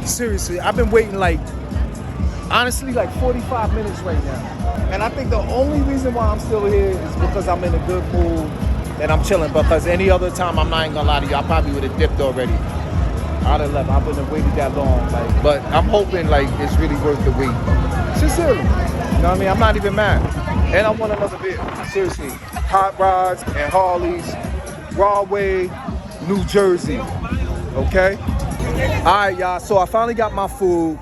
Seriously, I've been waiting like, honestly, like 45 minutes right now. And I think the only reason why I'm still here is because I'm in a good mood and I'm chilling. Because any other time, I'm not even gonna lie to you, I probably would have dipped already. I'd have left. I wouldn't have waited that long. Like, but I'm hoping like it's really worth the wait. Sincerely. You know what I mean? I'm not even mad. And I want another beer. Seriously. HotRods and Harleys, Rahway, New Jersey. Okay? Alright, y'all. So I finally got my food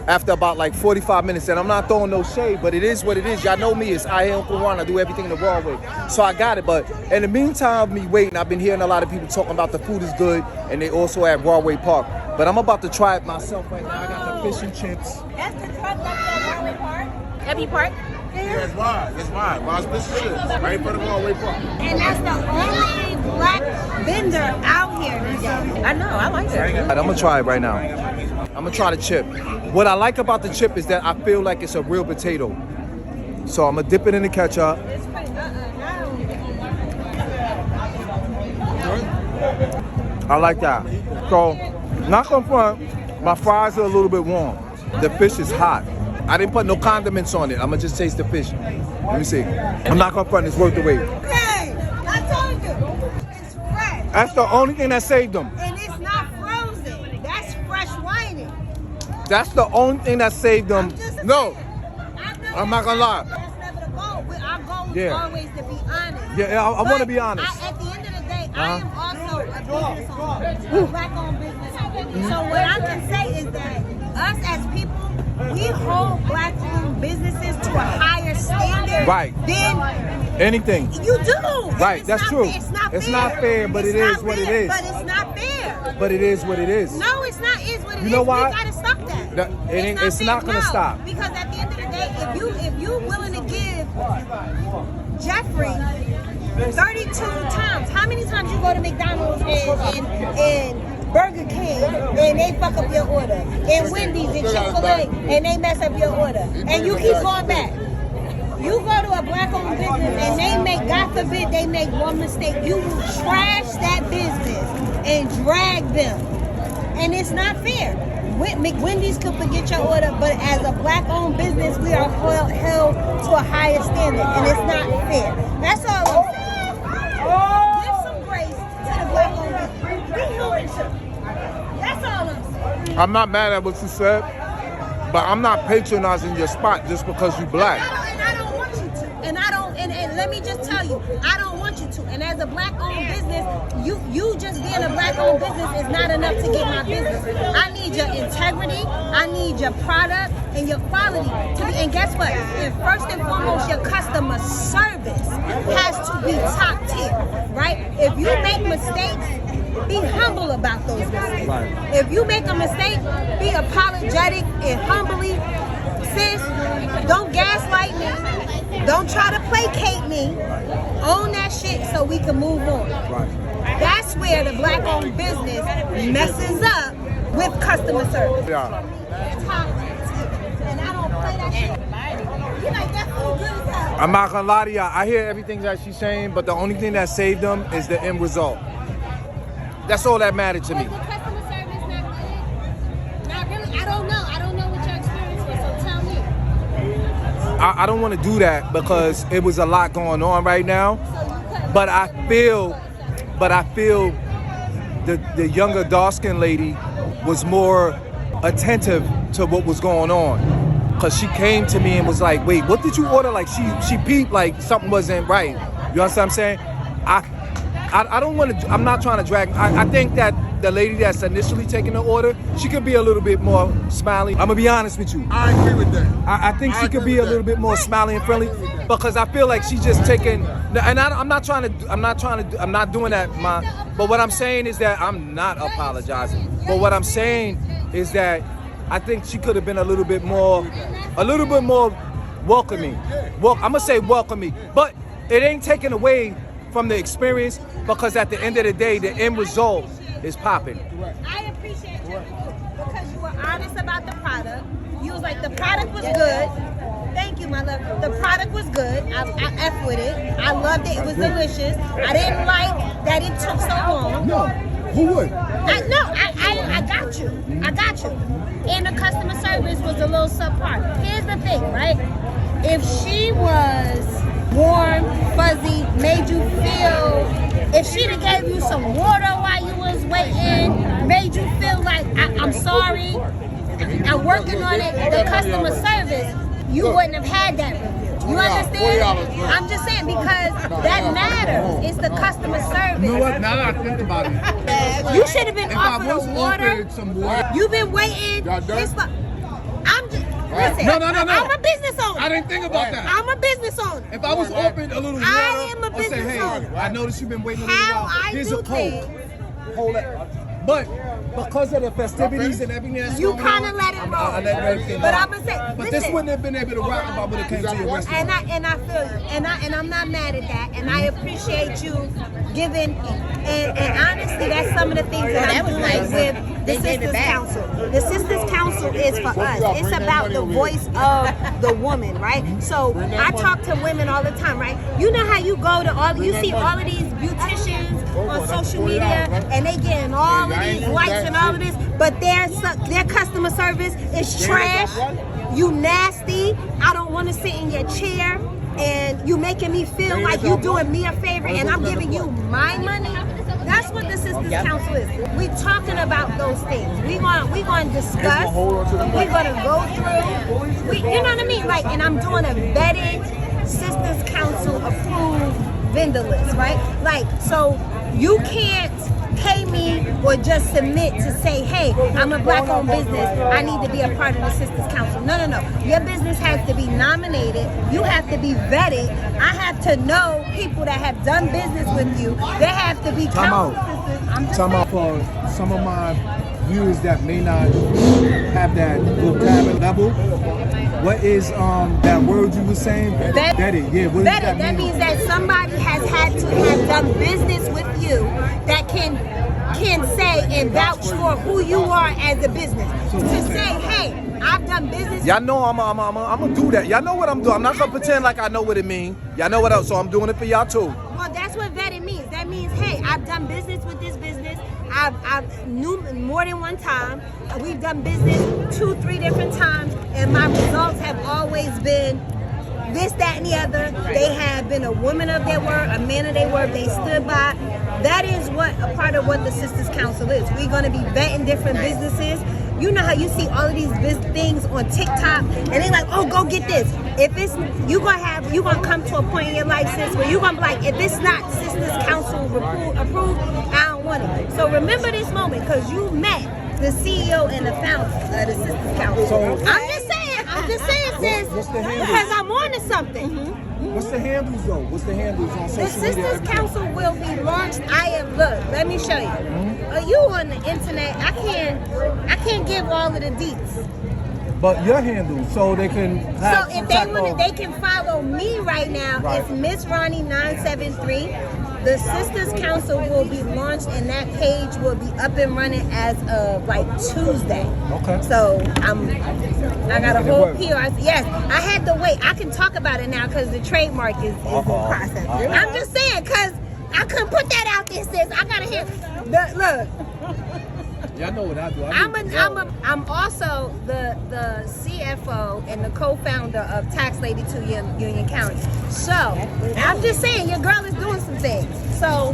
after about like 45 minutes. And I'm not throwing no shade, but it is what it is. Y'all know me. It's I am Uncle Ronn. I do everything the raw way. So I got it. But in the meantime of me waiting, I've been hearing a lot of people talking about the food is good. And they also at Rahway Park. But I'm about to try it myself right now. I got the fish and chips. That's the truck up at Rahway Park. Every park? Yeah, it's wide. It's wide. Rod's Fish and Chips. Right in front of Rahway Park. And that's the only black vendor out here today. I know, I like it. Right, I'm gonna try it right now. I'm gonna try the chip. What I like about the chip is that I feel like it's a real potato. So I'm gonna dip it in the ketchup. I like that. So, not gonna front, my fries are a little bit warm. The fish is hot. I didn't put no condiments on it. I'm gonna just taste the fish. Let me see. I'm not gonna front, it's worth the wait. Hey, I told you, it's fresh. That's the only thing that saved them. And it's not frozen. That's fresh whining. That's the only thing that saved them. No, I'm not gonna lie. That's never the goal. Our goal is Yeah. always to be honest. Yeah, I want to be honest. At the end of the day, I am also a business owner, a black-owned business owner. So what I can say is that us as people, we hold black-owned businesses to a higher standard than anything. you do. Right, that's true. It's not fair, but it is what it is. But it's not fair. But it is what it is. No, it's not. It's what it is. You know why? We gotta stop that. It's not gonna stop. Because at the end of the day, if you willing to give Jeffrey 32 times, how many times you go to McDonald's and Burger King and they fuck up your order, and Wendy's and Chick-fil-A and they mess up your order, and you keep going back. You go to a black-owned business and they make, God forbid, they make one mistake. You will trash that business and drag them, and it's not fair. Wendy's could forget your order, but as a black-owned business, we are held to a higher standard, and it's not fair. That's all I'm saying. Give some grace to the black-owned business. Be human too. That's all I'm saying. I'm not mad at what you said, but I'm not patronizing your spot just because you black. And I don't want you to. And let me just tell you, I don't want you to. And as a black-owned business, you just being a black-owned business is not enough to get my business. I need your integrity, I need your product, and your quality to be. And guess what? And first and foremost, your customer service has to be top tier, right? If you make mistakes, be humble about those mistakes. Right. If you make a mistake, be apologetic and humbly. Sis, don't gaslight me. Don't try to placate me. Own that shit so we can move on. Right. That's where the black-owned business messes up with customer service. Yeah. And I don't play that shit. You like that food good as hell. I'm not gonna lie to y'all. I hear everything that she's saying, but the only thing that saved them is the end result. That's all that mattered to me. Was the customer service not good? Not really. I don't know. I don't know what your experience was, so tell me. I don't want to do that because it was a lot going on right now. But I feel the younger dark-skinned lady was more attentive to what was going on. Cause she came to me and was like, wait, what did you order? Like she peeped like something wasn't right. You understand what I'm saying? I don't want to, I'm not trying to drag. I think that the lady that's initially taking the order, she could be a little bit more smiley. I'm gonna be honest with you. I agree with that. I think she could be a little bit more smiley and friendly because I feel like she's just taking, and I'm not doing that, but what I'm saying is that I'm not apologizing. But what I'm saying is that I think she could have been a little bit more welcoming. I'm gonna say welcoming, but it ain't taken away from the experience because at the end of the day, the end result is popping. I appreciate you because you were honest about the product. You was like, the product was good. Thank you, my love. The product was good. I F with it. I loved it. It was delicious. I didn't like that it took so long. No, who would? I got you. I got you. service was a little subpar. Here's the thing, right? If she was warm, fuzzy, made you feel, if she'd have gave you some water while you was waiting, made you feel like, I'm sorry, I'm working on it, the customer service, you wouldn't have had that review. You understand? I'm just saying because that matters. It's the customer service. You know what? Now that I think about it, You should have been if I offered was a water. offered some water, You've been waiting. Y'all done? I'm just listen. No. I'm a business owner. I didn't think about that. I'm a business owner. If I was offered a little water, I am a or say, business hey, owner. I noticed you've been waiting a little How while. I Here's do a coat. things. Hold it. But because of the festivities and everything that's You going kind of on, let it roll. I let everything But go. I'm gonna say, But listen, this wouldn't have been able to rock if I would have came to your restaurant. and I feel you, and I'm not mad at that, and I appreciate you giving, and honestly, that's some of the things that I'm doing with the Sisters Council. The Sisters Council is for us. It's about the voice of the woman, right? So I talk to women all the time, right? You know how you go to you see all of these beauticians on social media, and they getting all of these likes and all of this, but their customer service is trash. You nasty. I don't want to sit in your chair, and you making me feel like you doing me a favor, and I'm giving you my money. That's what the Sisters Council is. We talking about those things. We gonna discuss. We gonna go through. You know what I mean? Like, and I'm doing a vetted Sisters Council approved vendor list, right? Like, so you can't pay me or just submit to say, hey, I'm a black-owned business, I need to be a part of the Sisters Council. No. Your business has to be nominated. You have to be vetted. I have to know people that have done business with you. They have to be council sisters. I'm just Time out for some of my viewers that may not have that vocabulary level. What is that word you were saying? Vetted. Yeah. What does vetted. That mean? means that somebody has had to have done business with you that can say and vouch for who you are as a business. To say, hey, I've done business. Y'all know I'm gonna do that. Y'all know what I'm doing. I'm not gonna pretend like I know what it means. Y'all know what else, so I'm doing it for y'all too. Well, that's what vetted means. That means, hey, I've done business with this business. I've knew more than one time. We've done business 2-3 different times, and my results have always been this, that, and the other. They have been a woman of their word, a man of their word. They stood by. That is what a part of what the Sisters Council is. We're going to be vetting different businesses. You know how you see all of these things on TikTok, and they're like, "Oh, go get this." If it's you gonna come to a point in your life, sis, where you gonna be like, "If it's not Sisters Council approved, I don't want it." So remember this moment, because you met the CEO and the founder of the Sisters Council. So- I'm just saying, sis, What's the handle? because I'm on to something. What's the handles though? What's the handles on The social media? Sisters everything? Council will be launched. Look, let me show you. You on the internet? I can't give all of the deets. But your handle, so they can have So if they want, they can follow me right now. Right. It's Miss Ronnie 973. The Sisters Council will be launched, and that page will be up and running as of like Tuesday. Okay. So I got a And it whole worked. PR. Yes, I had to wait. I can talk about it now because the trademark is in process. I'm just saying, because I couldn't put that out there, sis. I gotta hear. Look. Y'all know what I do. I'm also the CFO and the co-founder of Tax Lady 2 Union County. So I'm just saying, your girl is doing some things. So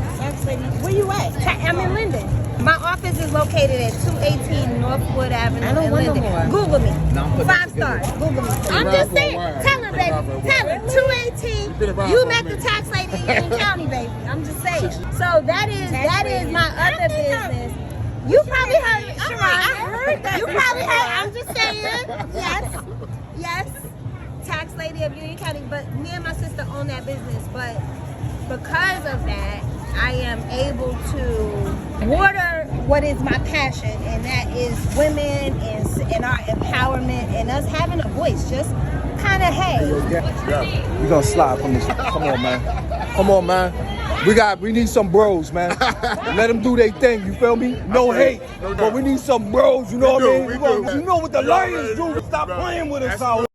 where you at? I'm in Linden. My office is located at 218 Northwood Avenue in Linden. Google me. 5 stars. Google me. I'm just saying. Tell her, baby. Tell her. 218. You met the Tax Lady in Union County, baby. I'm just saying. So that is my other business. You probably heard it, Sharon. I heard that. You probably heard. I'm just saying. Yes. Tax Lady of Union County. But me and my sister own that business. But because of that, I am able to water what is my passion, and that is women and our empowerment and us having a voice. Just kind of, hey. We gonna slide from this. Come on, man. Come on, man. We need some bros, man. Let them do their thing. You feel me? No hate, but we need some bros. You know what I mean? You know what the Lions do? Stop playing with us out.